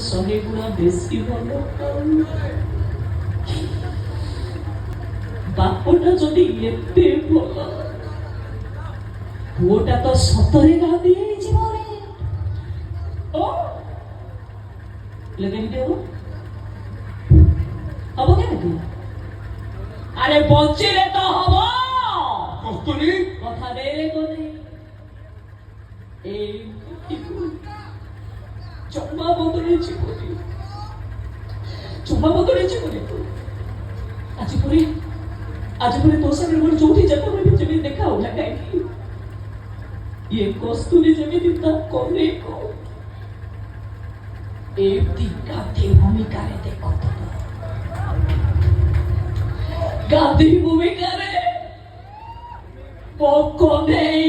ଶହେ ଗୁଣା ବେଶୀ ଭଲ ବାପଟା ଯଦି ଏତେ ଭଲ ପୁଅଟା ତ ସତରେ ଗାଧି ହେଇଯିବ ରେ କେମିତି ହବ କେମିତି আরে বঞ্চিলে তো হব কস্তুরী কথা দেরে কোনে এই জমা বদলেছি বলি তো আজ পরে তো সাথে মোর চৌথি যেতে হবে যেমি দেখাও না কাইকি ये কস্তুরী যেমি তা করে কো এই গাধে ভূমিকারে দেখো তো গাধি ভূমিকারে পক্ষ নেই